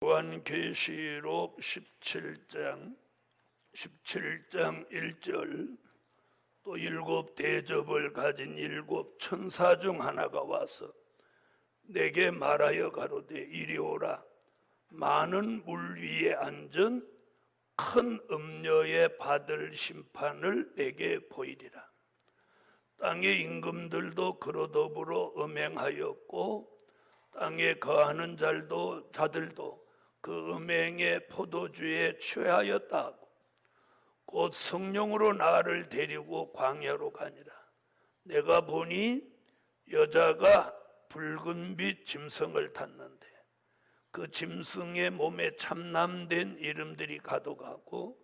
요한계시록 17장 1절 또 일곱 대접을 가진 일곱 천사 중 하나가 와서 내게 말하여 가로되 이리 오라. 많은 물 위에 앉은 큰 음녀에 받을 심판을 내게 보이리라. 땅의 임금들도 그로 더불어 음행하였고 땅에 거하는 자들도 그 음행의 포도주에 취하였다 하고 곧 성령으로 나를 데리고 광야로 가니라. 내가 보니 여자가 붉은 빛 짐승을 탔는데 그 짐승의 몸에 참남된 이름들이 가득하고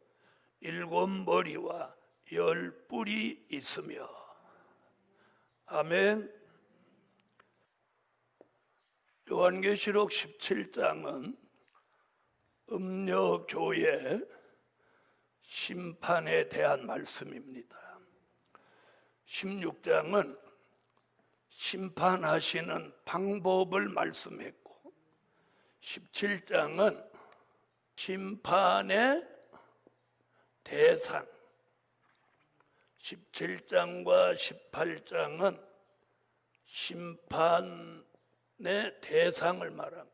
일곱 머리와 열 뿔이 있으며. 아멘. 요한계시록 17장은 음녀교회 심판에 대한 말씀입니다. 16장은 심판하시는 방법을 말씀했고 17장은 심판의 대상, 17장과 18장은 심판의 대상을 말한 거예요.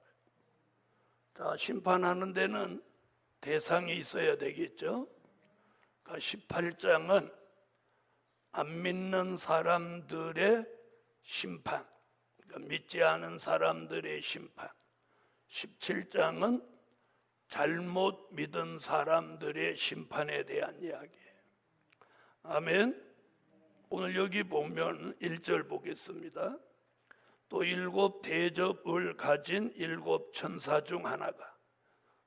자, 심판하는 데는 대상이 있어야 되겠죠. 그러니까 18장은 안 믿는 사람들의 심판, 그러니까 믿지 않은 사람들의 심판. 17장은 잘못 믿은 사람들의 심판에 대한 이야기예요. 아멘. 오늘 여기 보면 1절 보겠습니다. 또 일곱 대접을 가진 일곱 천사 중 하나가.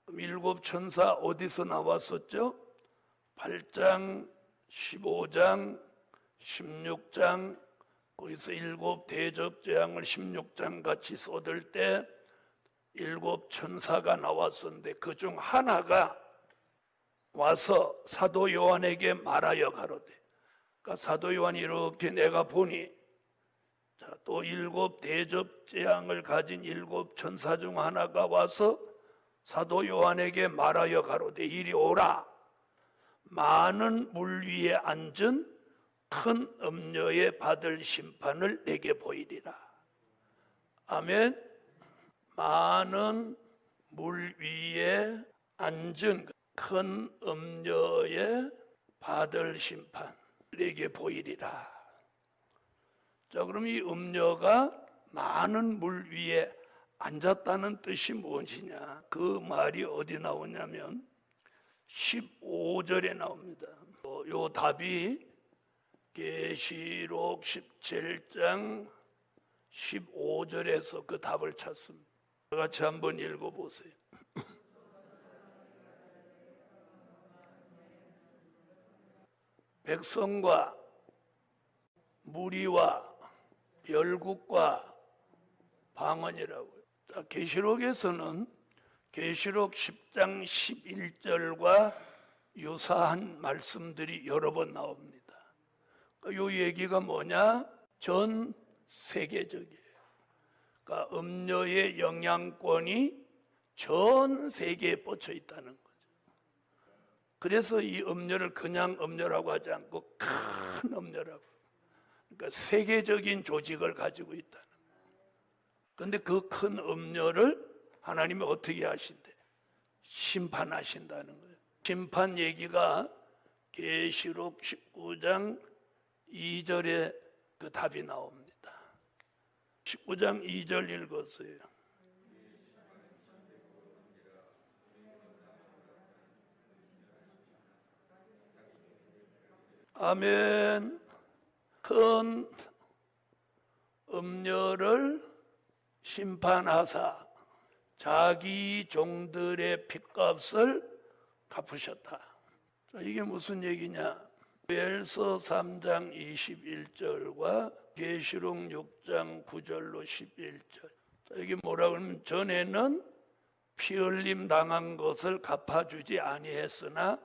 그럼 일곱 천사 어디서 나왔었죠? 8장, 15장, 16장, 거기서 일곱 대접 재앙을 16장 같이 쏟을 때 일곱 천사가 나왔었는데 그 중 하나가 와서 사도 요한에게 말하여 가로되. 그러니까 사도 요한이 이렇게 내가 보니 또 일곱 대접 재앙을 가진 일곱 천사 중 하나가 와서 사도 요한에게 말하여 가로되 이리 오라. 많은 물 위에 앉은 큰 음녀에 받을 심판을 내게 보이리라. 아멘. 많은 물 위에 앉은 큰 음녀에 받을 심판 내게 보이리라. 자, 그럼 이 음녀가 많은 물 위에 앉았다는 뜻이 무엇이냐? 그 말이 어디 나오냐면 15절에 나옵니다. 요 답이 계시록 17장 15절에서 그 답을 찾습니다. 같이 한번 읽어보세요. 백성과 무리와 열국과 방언이라고요. 계시록에서는 계시록 10장 11절과 유사한 말씀들이 여러 번 나옵니다. 이 얘기가 뭐냐? 전 세계적이에요. 그러니까 음녀의 영향권이 전 세계에 뻗쳐 있다는 거죠. 그래서 이 음녀를 그냥 음녀라고 하지 않고 큰 음녀라고. 그러니까 세계적인 조직을 가지고 있다는 거예요. 그런데 그 큰 음녀를 하나님이 어떻게 하신대? 심판하신다는 거예요. 심판 얘기가 계시록 19장 2절에 그 답이 나옵니다. 19장 2절 읽었어요. 아멘. 큰 음녀를 심판하사 자기 종들의 핏값을 갚으셨다. 자, 이게 무슨 얘기냐? 요엘서 3장 21절과 계시록 6장 9절로 11절. 자, 이게 뭐라 그러면 전에는 피 흘림 당한 것을 갚아주지 아니했으나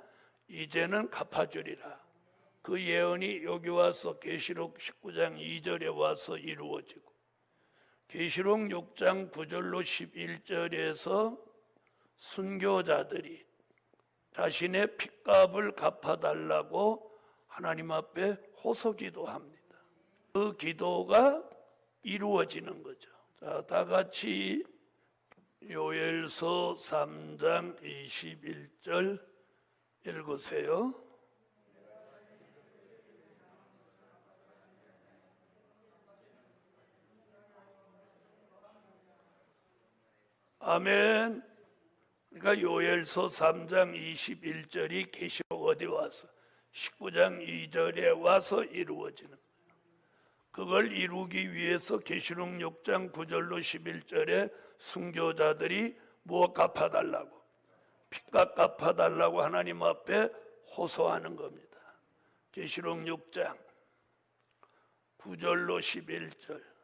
이제는 갚아주리라. 그 예언이 여기 와서 계시록 19장 2절에 와서 이루어지고 계시록 6장 9절로 11절에서 순교자들이 자신의 핏값을 갚아달라고 하나님 앞에 호소기도합니다. 그 기도가 이루어지는 거죠. 자, 다 같이 요엘서 3장 21절 읽으세요. 아멘. 그러니까 요엘서 3장 21절이 계시록 어디 와서 19장 2절에 와서 이루어지는 거예요. 그걸 이루기 위해서 계시록 6장 9절로 11절에 순교자들이 뭐 갚아달라고, 핏값 갚아달라고 하나님 앞에 호소하는 겁니다. 계시록 6장 9절로 11절.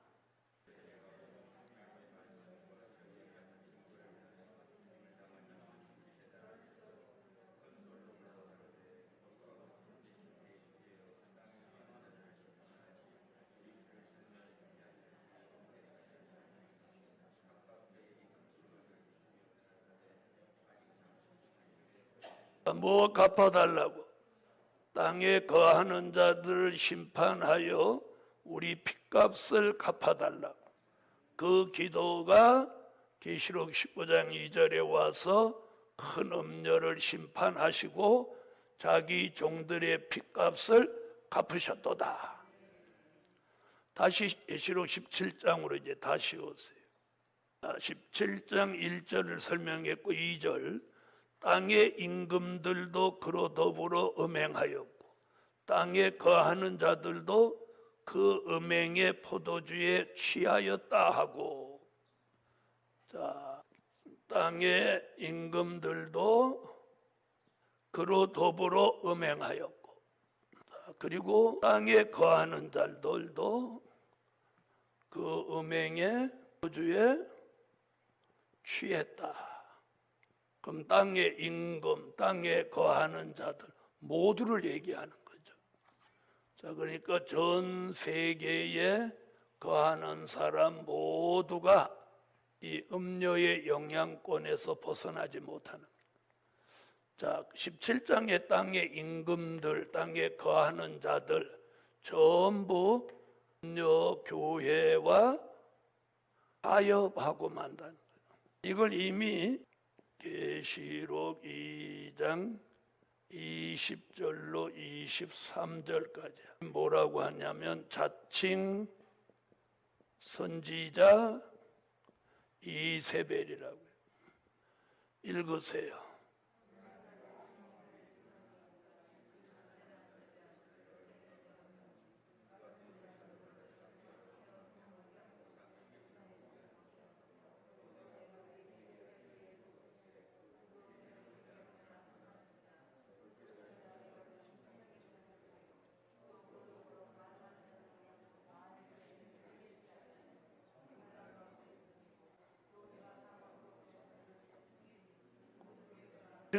뭐 갚아달라고? 땅에 거하는 자들을 심판하여 우리 핏값을 갚아달라고. 그 기도가 계시록 19장 2절에 와서 큰 음녀를 심판하시고 자기 종들의 핏값을 갚으셨도다. 다시 계시록 17장으로 이제 다시 오세요. 17장 1절을 설명했고 2절, 땅의 임금들도 그로 더불어 음행하였고 땅에 거하는 자들도 그 음행의 포도주에 취하였다 하고. 자, 땅의 임금들도 그로 더불어 음행하였고, 그리고 땅에 거하는 자들도 그 음행의 포도주에 취했다. 그럼 땅의 임금, 땅에 거하는 자들 모두를 얘기하는 거죠. 자, 그러니까 전 세계에 거하는 사람 모두가 이 음료의 영향권에서 벗어나지 못하는. 자, 17장의 땅의 임금들, 땅에 거하는 자들 전부 음료 교회와 타협하고 만다는 거예요. 이걸 이미 계시록 2장 20절로 23절까지 뭐라고 하냐면 자칭 선지자 이세벨이라고요. 읽으세요.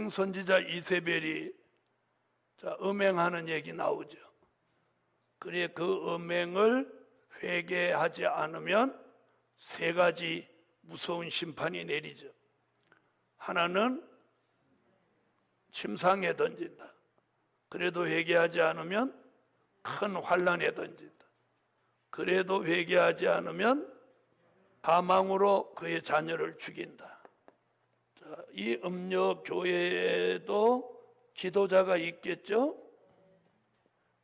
선지자 이세벨이 자, 음행하는 얘기 나오죠. 그래, 그 음행을 회개하지 않으면 세 가지 무서운 심판이 내리죠. 하나는 침상에 던진다. 그래도 회개하지 않으면 큰 환난에 던진다. 그래도 회개하지 않으면 사망으로 그의 자녀를 죽인다. 이 음료 교회에도 지도자가 있겠죠?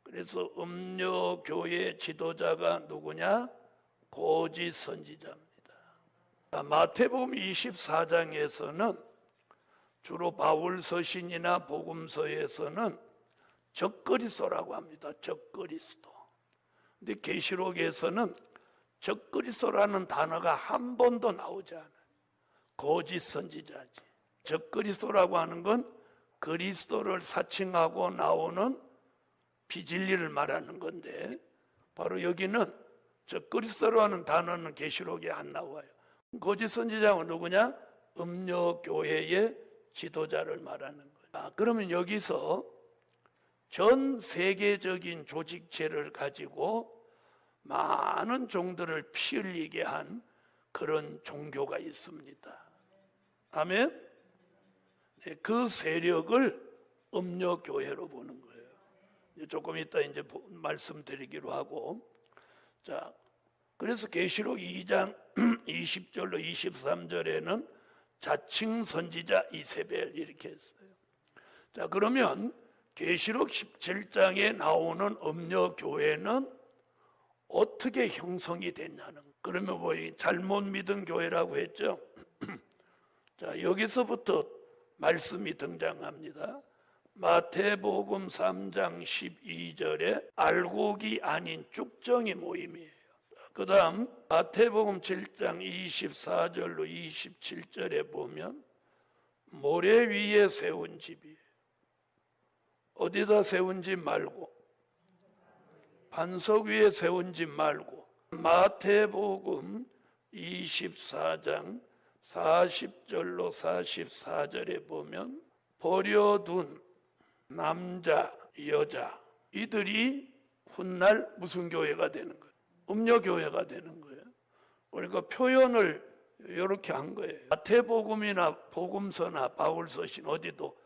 그래서 음료 교회 지도자가 누구냐? 거짓 선지자입니다. 마태복음 24장에서는 주로 바울 서신이나 복음서에서는 적그리스도라고 합니다. 적그리스도. 근데 계시록에서는 적그리스도라는 단어가 한 번도 나오지 않아요. 거짓 선지자지. 적그리스도라고 하는 건 그리스도를 사칭하고 나오는 비진리를 말하는 건데, 바로 여기는 적그리스도라는 단어는 계시록에 안 나와요. 거짓 선지자가 누구냐? 음료교회의 지도자를 말하는 거예요. 그러면 여기서 전 세계적인 조직체를 가지고 많은 종들을 피 흘리게 한 그런 종교가 있습니다. 아멘. 그 세력을 음녀교회로 보는 거예요. 조금 이따 이제 말씀드리기로 하고. 자, 그래서 계시록 2장 20절로 23절에는 자칭 선지자 이세벨 이렇게 했어요. 자, 그러면 계시록 17장에 나오는 음녀교회는 어떻게 형성이 됐냐는, 그러면 뭐 잘못 믿은 교회라고 했죠. 자, 여기서부터 말씀이 등장합니다. 마태복음 3장 12절에 알곡이 아닌 쭉정이 모임이에요. 그 다음 마태복음 7장 24절로 27절에 보면 모래 위에 세운 집이에요. 어디다 세운 집 말고, 반석 위에 세운 집 말고, 마태복음 24장 40절로 44절에 보면 버려둔 남자, 여자, 이들이 훗날 무슨 교회가 되는 거예요? 음녀교회가 되는 거예요. 그러니까 표현을 이렇게 한 거예요. 마태복음이나 복음서나 바울서신 어디도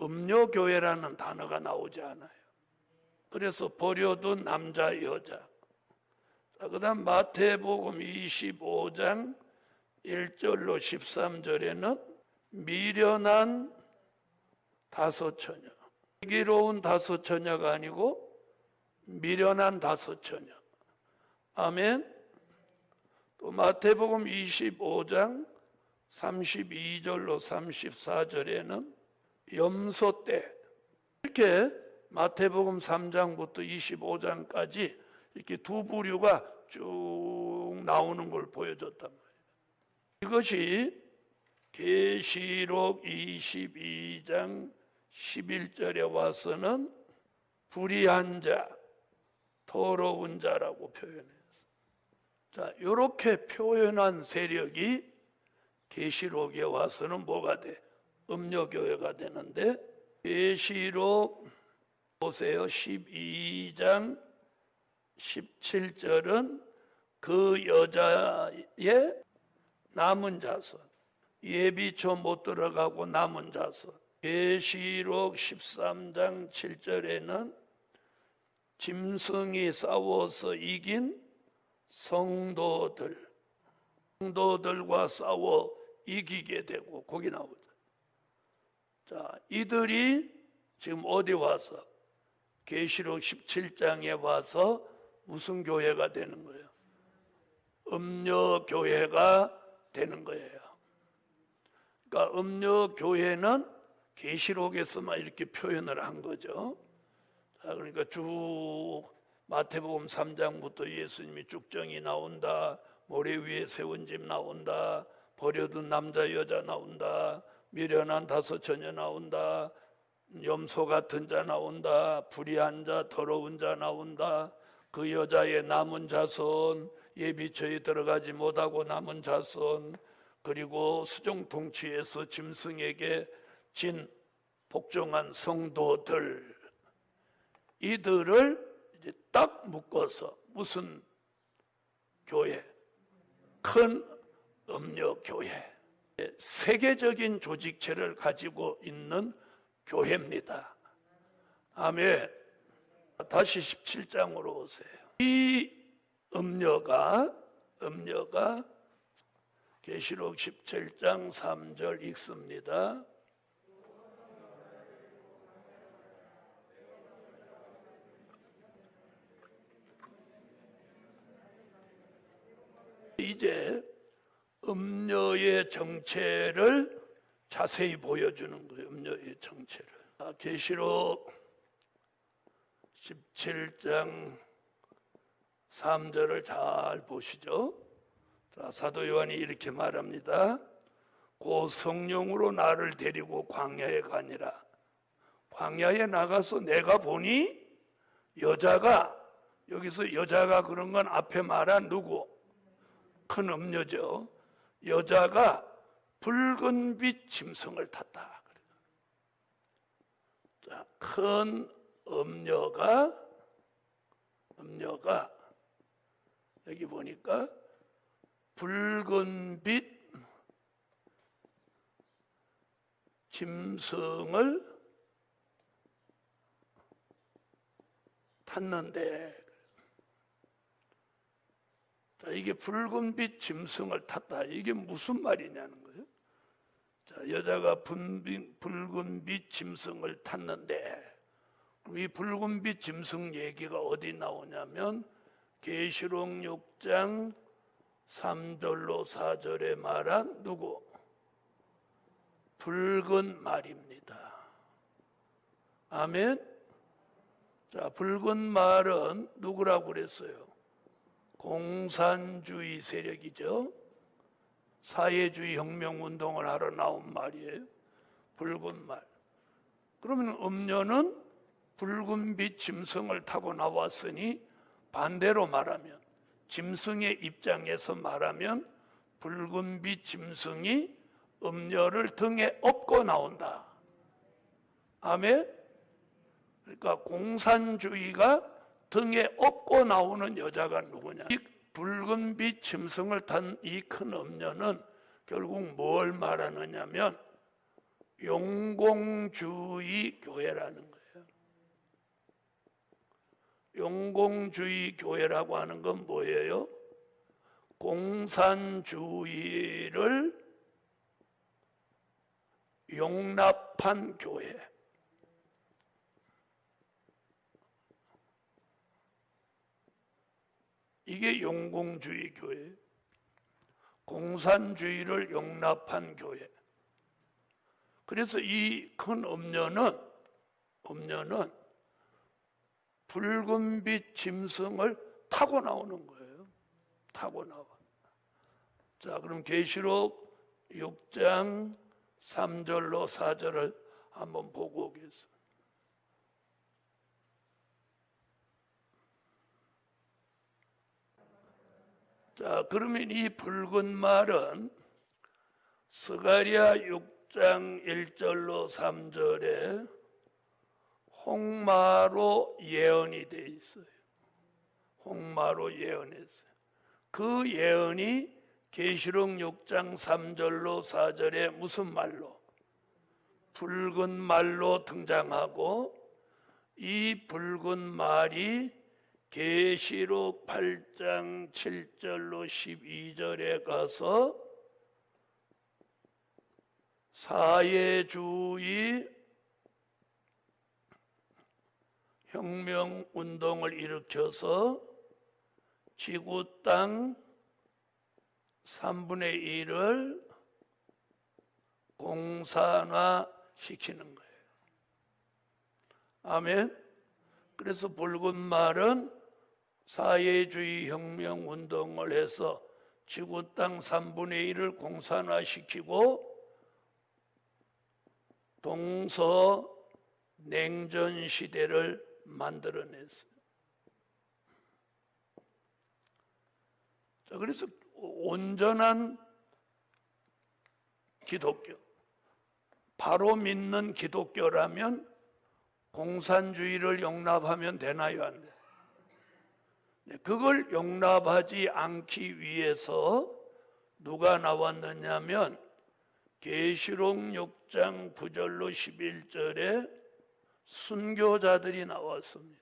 음녀교회라는 단어가 나오지 않아요. 그래서 버려둔 남자, 여자. 그 다음 마태복음 25장 1절로 13절에는 미련한 다섯 처녀. 슬기로운 다섯 처녀가 아니고 미련한 다섯 처녀. 아멘. 또 마태복음 25장 32절로 34절에는 염소 때. 이렇게 마태복음 3장부터 25장까지 이렇게 두 부류가 쭉 나오는 걸 보여줬단 말이에요. 이것이 계시록 22장 11절에 와서는 불의한 자, 더러운 자라고 표현했어요. 자, 이렇게 표현한 세력이 계시록에 와서는 뭐가 돼? 음녀교회가 되는데, 계시록 보세요. 12장 17절은 그 여자의 남은 자손, 예비처 못 들어가고 남은 자손. 계시록 13장 7절에는 짐승이 싸워서 이긴 성도들과 싸워 이기게 되고, 거기 나오죠. 자, 이들이 지금 어디 와서, 계시록 17장에 와서 무슨 교회가 되는 거예요? 음녀교회가 되는 거예요. 그러니까 음녀교회는 계시록에서만 이렇게 표현을 한 거죠. 자, 그러니까 쭉 마태복음 3장부터 예수님이 쭉정이 나온다, 모래 위에 세운 집 나온다, 버려둔 남자 여자 나온다, 미련한 다섯 처녀 나온다, 염소 같은 자 나온다, 불의한 자, 더러운 자 나온다, 그 여자의 남은 자손, 예비처에 들어가지 못하고 남은 자손, 그리고 수종통치에서 짐승에게 진 복종한 성도들, 이들을 이제 딱 묶어서 무슨 교회? 큰 음녀교회. 세계적인 조직체를 가지고 있는 교회입니다. 아멘. 다시 17장으로 오세요. 이 음녀가 계시록 17장 3절 읽습니다. 이제 음녀의 정체를 자세히 보여주는 거예요. 음녀의 정체를. 계시록 17장 3절을 잘 보시죠. 자, 사도 요한이 이렇게 말합니다. 곧 성령으로 나를 데리고 광야에 가니라. 광야에 나가서 내가 보니 여자가, 여기서 여자가 그런 건 앞에 말한 누구? 큰 음녀죠. 여자가 붉은 빛 짐승을 탔다. 자, 큰 음녀가 여기 보니까 붉은 빛 짐승을 탔는데, 자, 이게 붉은빛 짐승을 탔다. 이게 무슨 말이냐는 거예요. 자, 여자가 붉은빛 짐승을 탔는데, 그럼 이 붉은빛 짐승 얘기가 어디 나오냐면 계시록 6장 3절로 4절에 말한 누구? 붉은 말입니다. 아멘. 자, 붉은 말은 누구라고 그랬어요? 공산주의 세력이죠. 사회주의 혁명운동을 하러 나온 말이에요. 붉은 말. 그러면 음녀는 붉은빛 짐승을 타고 나왔으니 반대로 말하면, 짐승의 입장에서 말하면 붉은빛 짐승이 음녀를 등에 업고 나온다. 아멘. 그러니까 공산주의가 등에 업고 나오는 여자가 누구냐? 이 붉은빛 짐승을 탄 이 큰 음녀는 결국 뭘 말하느냐면 용공주의 교회라는 거예요. 용공주의 교회라고 하는 건 뭐예요? 공산주의를 용납한 교회. 이게 용공주의 교회. 공산주의를 용납한 교회. 그래서 이 큰 음녀는 붉은빛 짐승을 타고 나오는 거예요. 타고 나와. 자, 그럼 계시록 6장 3절로 4절을 한번 보고 오겠습니다. 자, 그러면 이 붉은 말은 스가랴 6장 1절로 3절에 홍마로 예언이 돼 있어요. 홍마로 예언했어요. 그 예언이 계시록 6장 3절로 4절에 무슨 말로? 붉은 말로 등장하고, 이 붉은 말이 계시록 8장 7절로 12절에 가서 사회주의 혁명운동을 일으켜서 지구 땅 3분의 1을 공산화시키는 거예요. 아멘. 그래서 붉은 말은 사회주의 혁명운동을 해서 지구 땅 3분의 1을 공산화시키고 동서냉전 시대를 만들어냈어요. 자, 그래서 온전한 기독교, 바로 믿는 기독교라면 공산주의를 용납하면 되나요, 안 돼요? 그걸 용납하지 않기 위해서 누가 나왔느냐면 계시록 6장 9절로 11절에 순교자들이 나왔습니다.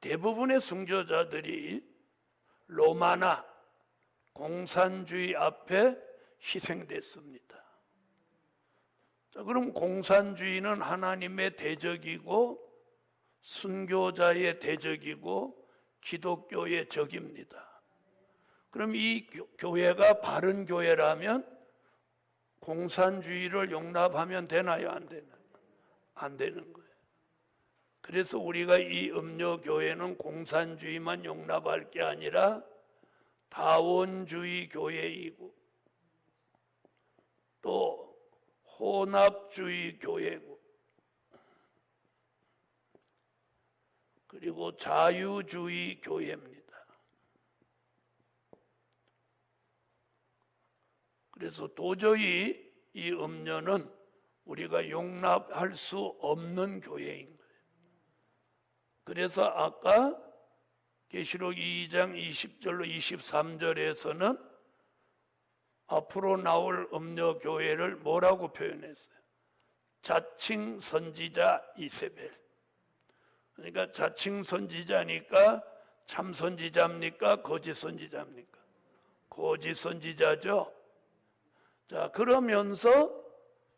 대부분의 순교자들이 로마나 공산주의 앞에 희생됐습니다. 자, 그럼 공산주의는 하나님의 대적이고 순교자의 대적이고 기독교의 적입니다. 그럼 이 교회가 바른 교회라면 공산주의를 용납하면 되나요, 안 되나요? 안 되는 거예요. 그래서 우리가 이 음료교회는 공산주의만 용납할 게 아니라 다원주의 교회이고 또 혼합주의 교회고 그리고 자유주의 교회입니다. 그래서 도저히 이 음료는 우리가 용납할 수 없는 교회인 거예요. 그래서 아까 계시록 2장 20절로 23절에서는 앞으로 나올 음녀교회를 뭐라고 표현했어요? 자칭 선지자 이세벨. 그러니까 자칭 선지자니까 참 선지자입니까? 거짓 선지자입니까? 거짓 선지자죠. 자, 그러면서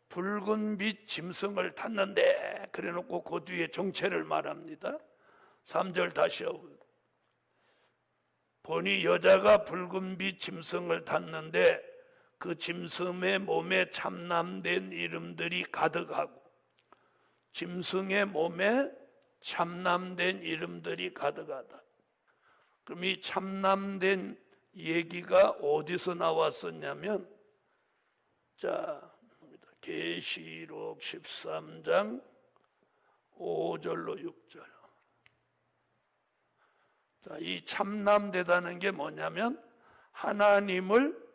붉은 빛 짐승을 탔는데 그래 놓고 그 뒤에 정체를 말합니다. 3절 다시요. 보니 여자가 붉은 빛 짐승을 탔는데 그 짐승의 몸에 참남된 이름들이 가득하고, 짐승의 몸에 참남된 이름들이 가득하다. 그럼 이 참남된 얘기가 어디서 나왔었냐면, 자, 계시록 13장 5절로 6절. 자, 이 참남되다는 게 뭐냐면 하나님을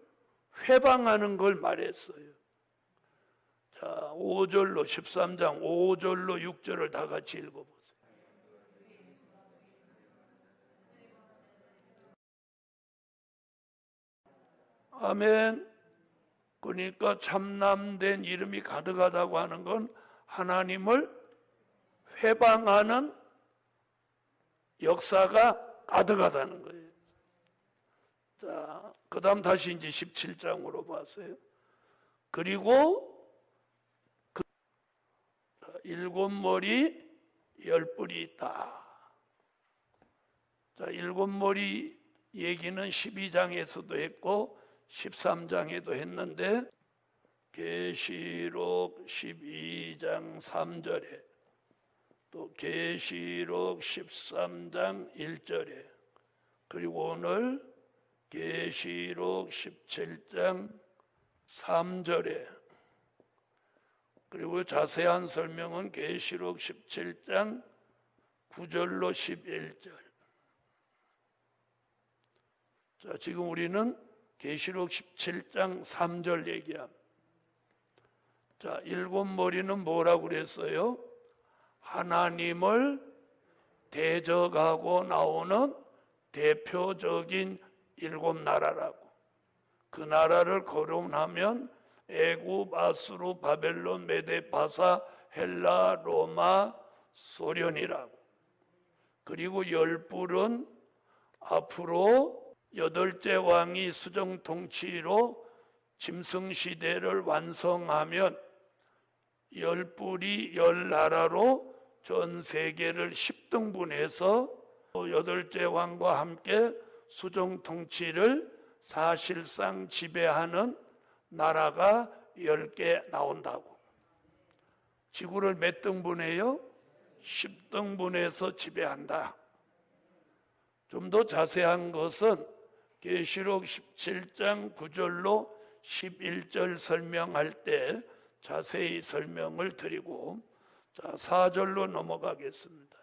회방하는 걸 말했어요. 자, 5절로 13장 5절로 6절을 다 같이 읽어보세요. 아멘. 그러니까 참남된 이름이 가득하다고 하는 건 하나님을 회방하는 역사가 가득하다는 거예요. 자, 그 다음 다시 이제 17장으로 봤어요. 그리고 그 일곱 머리 열 뿔이 있다. 자, 일곱 머리 얘기는 12장에서도 했고 13장에도 했는데, 계시록 12장 3절에 또 계시록 13장 1절에 그리고 오늘 계시록 17장 3절에 그리고 자세한 설명은 계시록 17장 9절로 11절. 자, 지금 우리는 계시록 17장 3절 얘기합니다. 자, 일곱 머리는 뭐라고 그랬어요? 하나님을 대적하고 나오는 대표적인 일곱 나라라고. 그 나라를 거론하면 애굽, 아수르, 바벨론, 메데, 바사, 헬라, 로마, 소련이라고. 그리고 열 뿔은 앞으로 여덟째 왕이 수정 통치로 짐승 시대를 완성하면 열 뿔이 열 나라로 전 세계를 10등분해서 여덟째 왕과 함께 수정 통치를 사실상 지배하는 나라가 10개 나온다고. 지구를 몇 등분해요? 10등분해서 지배한다. 좀 더 자세한 것은 계시록 17장 9절로 11절 설명할 때 자세히 설명을 드리고, 자, 4절로 넘어가겠습니다.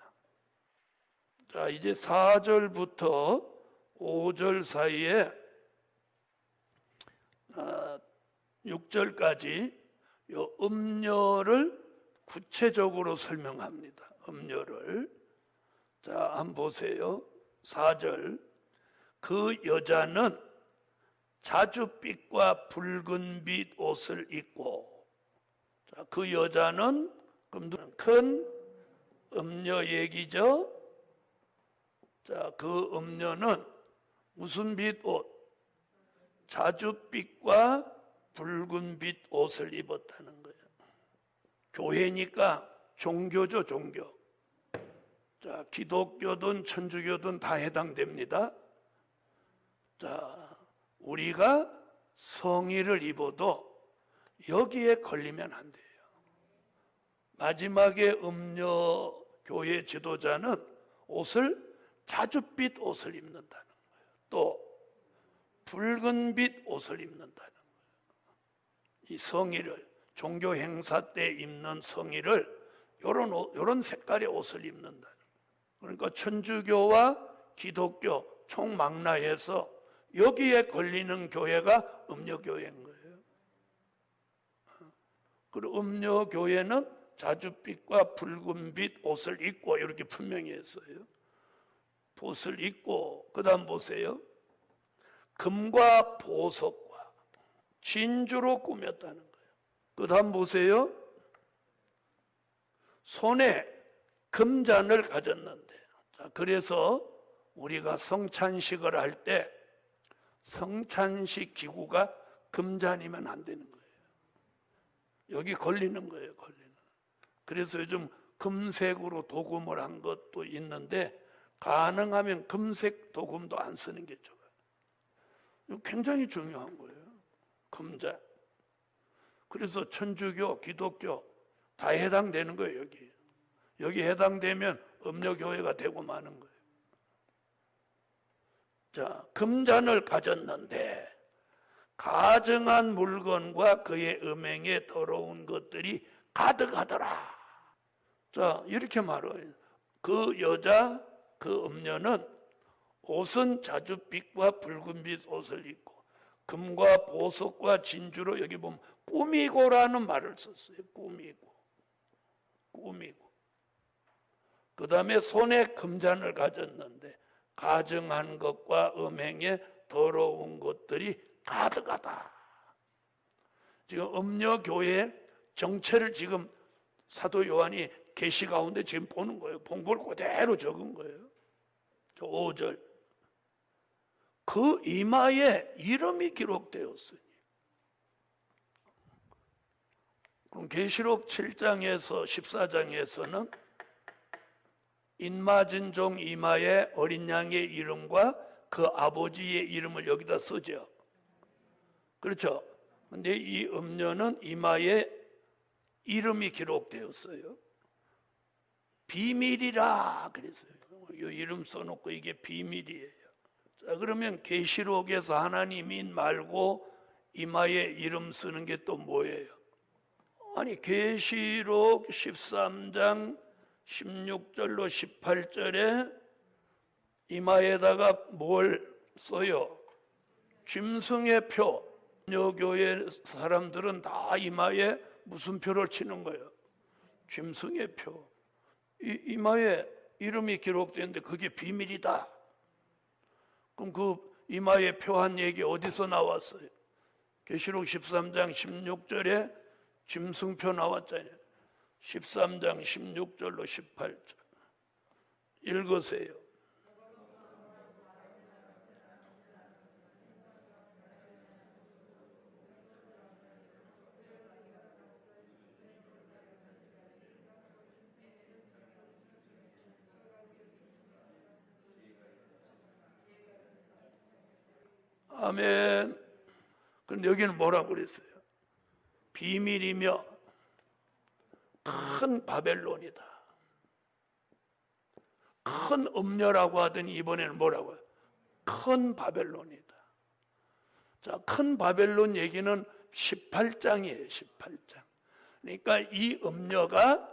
자, 이제 4절부터 5절 사이에 6절까지 요 음녀를 구체적으로 설명합니다. 음녀를. 자, 한번 보세요. 4절. 그 여자는 자줏빛과 붉은빛 옷을 입고, 자, 그 여자는 큰 음녀 얘기죠. 자, 그 음녀는 무슨 빛 옷? 자줏빛과 붉은빛 옷을 입었다는 거예요. 교회니까 종교죠, 종교. 자, 기독교든 천주교든 다 해당됩니다. 자, 우리가 성의를 입어도 여기에 걸리면 안 돼요. 마지막에 음녀 교회 지도자는 옷을 자줏빛 옷을 입는다는 거예요. 또 붉은빛 옷을 입는다는 거예요. 이 성의를, 종교 행사 때 입는 성의를 요런 색깔의 옷을 입는다는 거예요. 그러니까 천주교와 기독교 총망라해서 여기에 걸리는 교회가 음녀교회인 거예요. 그리고 음녀교회는 자줏빛과 붉은빛 옷을 입고, 이렇게 분명히 했어요. 옷을 입고, 그 다음 보세요. 금과 보석과, 진주로 꾸몄다는 거예요. 그 다음 보세요. 손에 금잔을 가졌는데, 자, 그래서 우리가 성찬식을 할 때 성찬식 기구가 금잔이면 안 되는 거예요. 여기 걸리는 거예요, 걸리는. 그래서 요즘 금색으로 도금을 한 것도 있는데 가능하면 금색 도금도 안 쓰는 게 좋아요. 이거 굉장히 중요한 거예요, 금잔. 그래서 천주교, 기독교 다 해당되는 거예요, 여기. 여기 해당되면 음료교회가 되고 마는 거예요. 자, 금잔을 가졌는데 가증한 물건과 그의 음행에 더러운 것들이 가득하더라. 자, 이렇게 말해요. 그 여자, 그 음녀는 옷은 자줏빛과 붉은빛 옷을 입고 금과 보석과 진주로, 여기 보면 꾸미고라는 말을 썼어요. 꾸미고. 그 다음에 손에 금잔을 가졌는데 가증한 것과 음행에 더러운 것들이 가득하다. 지금 음녀교회 정체를 지금 사도 요한이 계시 가운데 지금 보는 거예요. 본 걸 그대로 적은 거예요. 저 5절. 그 이마에 이름이 기록되었으니. 그럼 계시록 7장에서 14장에서는 인맞은 종 이마에 어린 양의 이름과 그 아버지의 이름을 여기다 쓰죠. 그렇죠? 근데 이 음녀는 이마에 이름이 기록되었어요. 비밀이라 그랬어요. 이 이름 써놓고 이게 비밀이에요. 자, 그러면 계시록에서 하나님인 말고 이마에 이름 쓰는 게 또 뭐예요? 아니, 계시록 13장 16절로 18절에 이마에다가 뭘 써요? 짐승의 표. 여교회 사람들은 다 이마에 무슨 표를 치는 거예요? 짐승의 표. 이마에 이름이 기록되는데 그게 비밀이다. 그럼 그 이마에 표한 얘기 어디서 나왔어요? 계시록 13장 16절에 짐승표 나왔잖아요. 13장 16절로 18절 읽으세요. 아멘. 그런데 여기는 뭐라고 그랬어요? 비밀이며 큰 바벨론이다. 큰 음녀라고 하더니 이번에는 뭐라고 해요? 큰 바벨론이다. 자, 큰 바벨론 얘기는 18장이에요. 18장. 그러니까 이 음녀가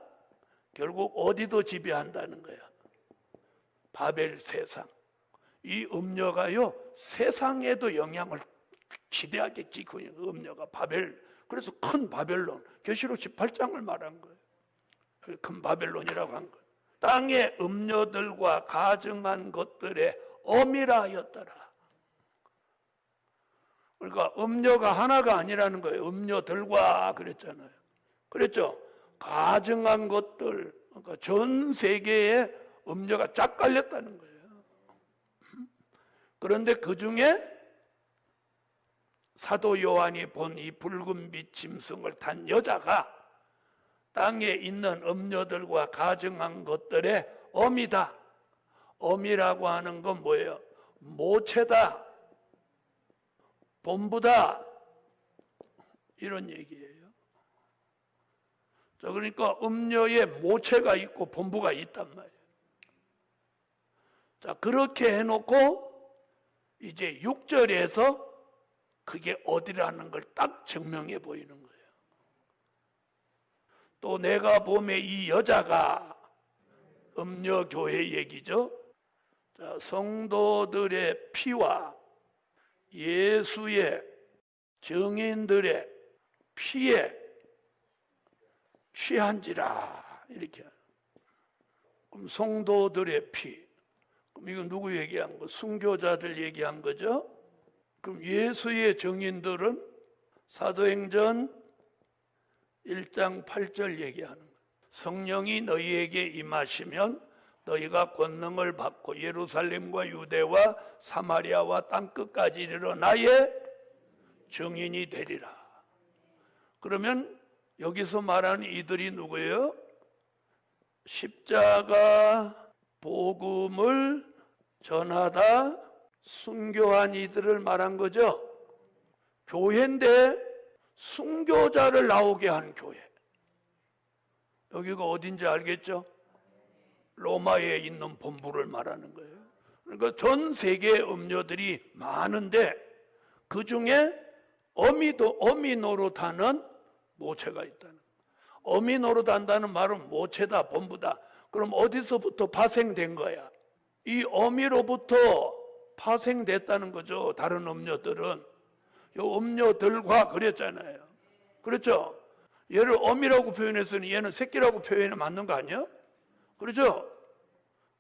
결국 어디도 지배한다는 거야. 바벨 세상. 이 음녀가요, 세상에도 영향을 기대하겠지. 그 음녀가 바벨. 그래서 큰 바벨론. 계시록 18장을 말한 거예요. 큰 바벨론이라고 한 거예요. 땅의 음녀들과 가증한 것들의 어미라였더라. 그러니까 음녀가 하나가 아니라는 거예요. 음녀들과 그랬잖아요. 그랬죠? 가증한 것들, 그러니까 전 세계에 음녀가 쫙 깔렸다는 거예요. 그런데 그 중에 사도 요한이 본 이 붉은빛 짐승을 탄 여자가 땅에 있는 음녀들과 가증한 것들의 어미다. 어미라고 하는 건 뭐예요? 모체다. 본부다. 이런 얘기예요. 자, 그러니까 음녀에 모체가 있고 본부가 있단 말이에요. 자, 그렇게 해놓고 이제 6절에서 그게 어디라는 걸 딱 증명해 보이는 거예요. 또 내가 봄에 이 여자가 음녀교회 얘기죠. 자, 성도들의 피와 예수의 증인들의 피에 취한지라 이렇게. 그럼 성도들의 피. 그럼 이건 누구 얘기한 거? 순교자들 얘기한 거죠. 그럼 예수의 증인들은 사도행전 1장 8절 얘기하는 거예요. 성령이 너희에게 임하시면 너희가 권능을 받고 예루살렘과 유대와 사마리아와 땅끝까지 이르러 나의 증인이 되리라. 그러면 여기서 말하는 이들이 누구예요? 십자가 복음을 전하다 순교한 이들을 말한 거죠. 교회인데 순교자를 나오게 한 교회. 여기가 어딘지 알겠죠? 로마에 있는 본부를 말하는 거예요. 그러니까 전 세계의 음료들이 많은데 그 중에 어미 노릇하는 모체가 있다는 거예요. 어미 노릇한다는 말은 모체다, 본부다. 그럼 어디서부터 파생된 거야? 이 어미로부터 파생됐다는 거죠. 다른 음료들은. 요 음료들과 그랬잖아요. 그렇죠? 얘를 어미라고 표현했으니 얘는 새끼라고 표현이 맞는 거 아니야? 그렇죠?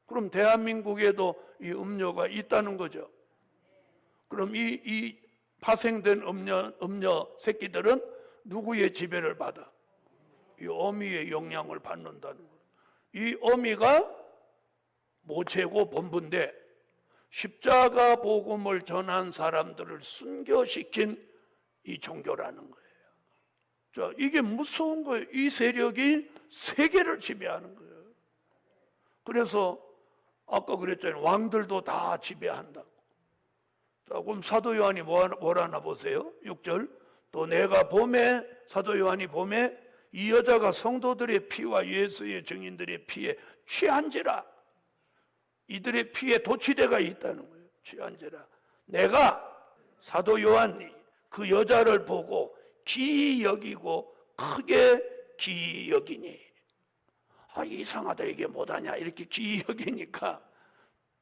그럼 대한민국에도 이 음료가 있다는 거죠. 그럼 이 파생된 음료 새끼들은 누구의 지배를 받아? 이 어미의 영향을 받는다는 거예요. 이 어미가 모체고 본부인데 십자가 복음을 전한 사람들을 순교시킨 이 종교라는 거예요. 자, 이게 무서운 거예요. 이 세력이 세계를 지배하는 거예요. 그래서 아까 그랬잖아요. 왕들도 다 지배한다고. 자, 그럼 사도 요한이 뭐라나 보세요. 6절. 또 내가 봄에, 사도 요한이 봄에 이 여자가 성도들의 피와 예수의 증인들의 피에 취한지라. 이들의 피에 도취대가 있다는 거예요. 취한지라. 내가 사도 요한이 그 여자를 보고 기이 여기고 크게 기이 여기니. 아, 이상하다, 이게 뭐하냐 이렇게 기이 여기니까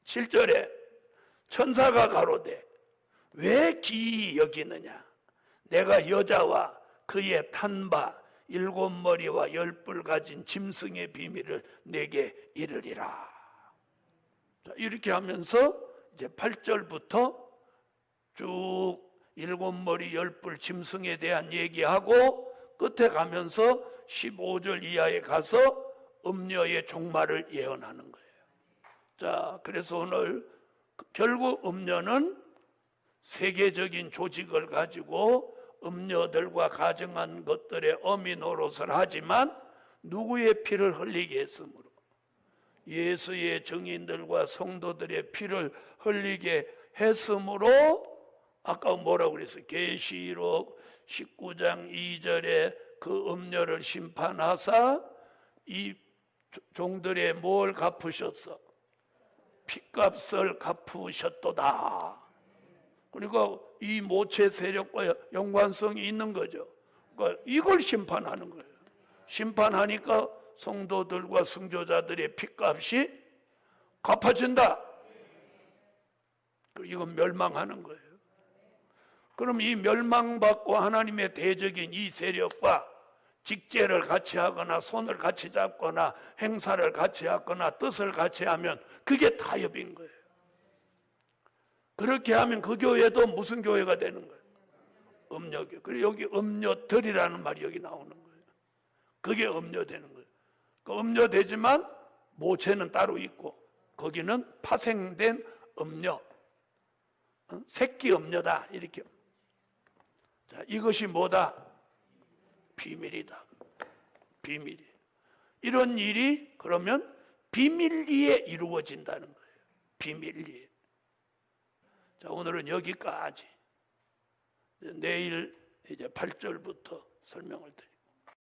7절에 천사가 가로되 왜 기이 여기느냐. 내가 여자와 그의 탄바 7머리와 10뿔 가진 짐승의 비밀을 내게 이르리라. 자, 이렇게 하면서 이제 8절부터 쭉 7머리 10뿔 짐승에 대한 얘기하고 끝에 가면서 15절 이하에 가서 음녀의 종말을 예언하는 거예요. 자, 그래서 오늘 결국 음녀는 세계적인 조직을 가지고 음녀들과 가정한 것들의 어미 노릇을 하지만 누구의 피를 흘리게 했으므로 예수의 증인들과 성도들의 피를 흘리게 했으므로 아까 뭐라고 그랬어요? 계시록 19장 2절에 그 음녀를 심판하사 이 종들의 뭘 갚으셨어? 핏값을 갚으셨도다. 그러니까 이 모체 세력과 연관성이 있는 거죠. 그러니까 이걸 심판하는 거예요. 심판하니까 성도들과 순교자들의 핏값이 갚아진다. 이건 멸망하는 거예요. 그럼 이 멸망받고 하나님의 대적인 이 세력과 직제를 같이 하거나 손을 같이 잡거나 행사를 같이 하거나 뜻을 같이 하면 그게 타협인 거예요. 그렇게 하면 그 교회도 무슨 교회가 되는 거예요? 음녀교. 그리고 여기 음녀들이라는 말이 여기 나오는 거예요. 그게 음녀되는 거예요. 그 음녀되지만 모체는 따로 있고 거기는 파생된 음녀, 새끼 음녀다 이렇게. 자, 이것이 뭐다? 비밀이다. 비밀이. 이런 일이 그러면 비밀리에 이루어진다는 거예요. 비밀리에. 자, 오늘은 여기까지. 내일 이제 8절부터 설명을 드릴게요.